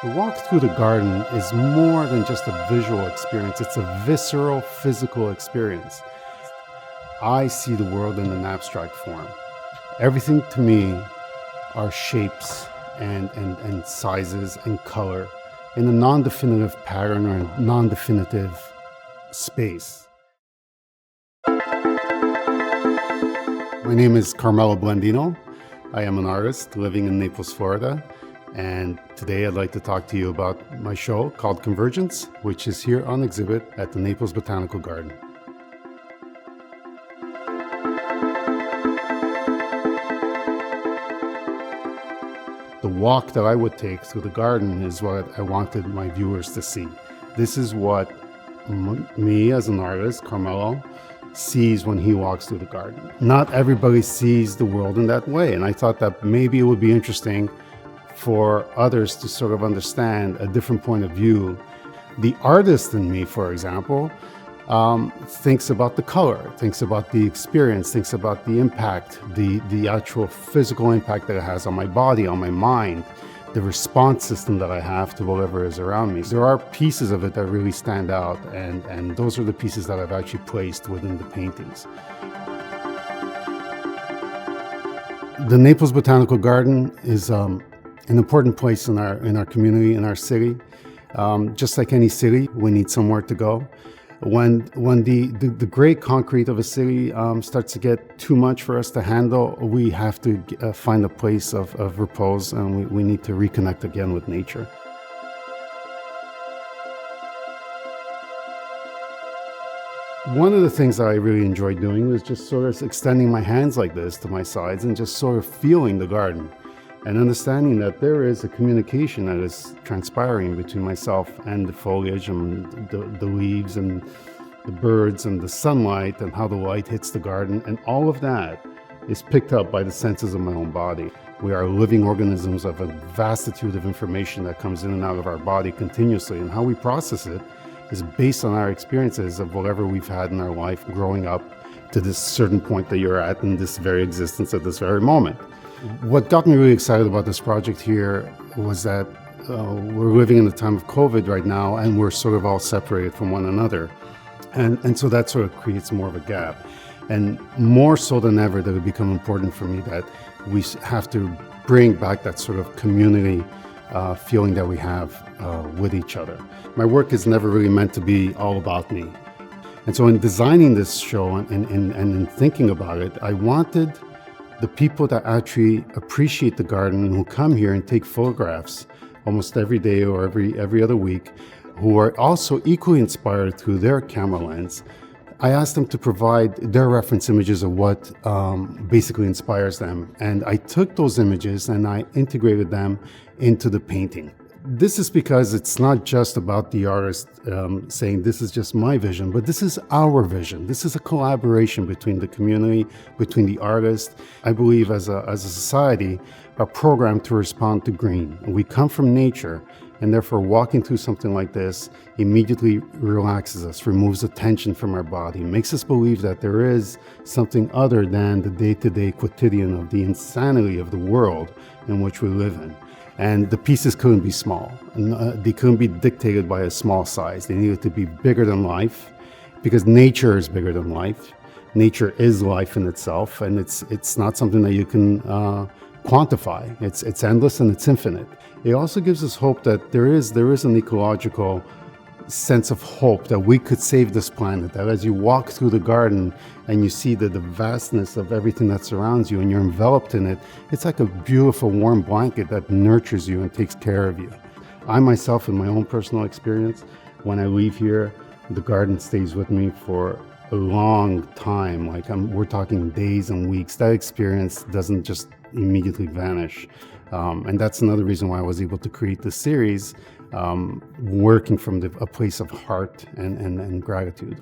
The walk through the garden is more than just a visual experience, it's a visceral, physical experience. I see the world in an abstract form. Everything to me are shapes and sizes and color in a non-definitive pattern or a non-definitive space. My name is Carmelo Blandino. I am an artist living in Naples, Florida. And today I'd like to talk to you about my show called Convergence, which is here on exhibit at the Naples Botanical Garden. The walk that I would take through the garden is what I wanted my viewers to see. This is what me as an artist, Carmelo, sees when he walks through the garden. Not everybody sees the world in that way, and I thought that maybe it would be interesting for others to sort of understand a different point of view. The artist in me, for example, thinks about the color, thinks about the experience, thinks about the impact, the actual physical impact that it has on my body, on my mind, the response system that I have to whatever is around me. There are pieces of it that really stand out, and those are the pieces that I've actually placed within the paintings. The Naples Botanical Garden is an important place in our community, in our city. Just like any city, we need somewhere to go. When the gray concrete of a city starts to get too much for us to handle, we have to find a place of repose, and we need to reconnect again with nature. One of the things that I really enjoyed doing was just sort of extending my hands like this to my sides and just sort of feeling the garden and understanding that there is a communication that is transpiring between myself and the foliage and the leaves and the birds and the sunlight and how the light hits the garden, and all of that is picked up by the senses of my own body. We are living organisms of a vastitude of information that comes in and out of our body continuously, and how we process it is based on our experiences of whatever we've had in our life growing up to this certain point that you're at in this very existence at this very moment. What got me really excited about this project here was that we're living in the time of COVID right now, and we're sort of all separated from one another. And so that sort of creates more of a gap. And more so than ever, that it become important for me that we have to bring back that sort of community feeling that we have with each other. My work is never really meant to be all about me. And so in designing this show and in thinking about it, I wanted the people that actually appreciate the garden and who come here and take photographs almost every day or every other week, who are also equally inspired through their camera lens, I asked them to provide their reference images of what basically inspires them. And I took those images and I integrated them into the painting. This is because it's not just about the artist saying this is just my vision, but this is our vision. This is a collaboration between the community, between the artist. I believe as a society, are programmed to respond to green. We come from nature, and therefore walking through something like this immediately relaxes us, removes the tension from our body, makes us believe that there is something other than the day-to-day quotidian of the insanity of the world in which we live in. And the pieces couldn't be small. They couldn't be dictated by a small size. They needed to be bigger than life, because nature is bigger than life. Nature is life in itself, and it's not something that you can quantify. It's endless and it's infinite. It also gives us hope that there is an ecological sense of hope that we could save this planet, that as you walk through the garden and you see the vastness of everything that surrounds you and you're enveloped in it, it's like a beautiful warm blanket that nurtures you and takes care of you. I myself, in my own personal experience, when I leave here, the garden stays with me for a long time. We're talking days and weeks. That experience doesn't just immediately vanish. And that's another reason why I was able to create this series, working from a place of heart and gratitude.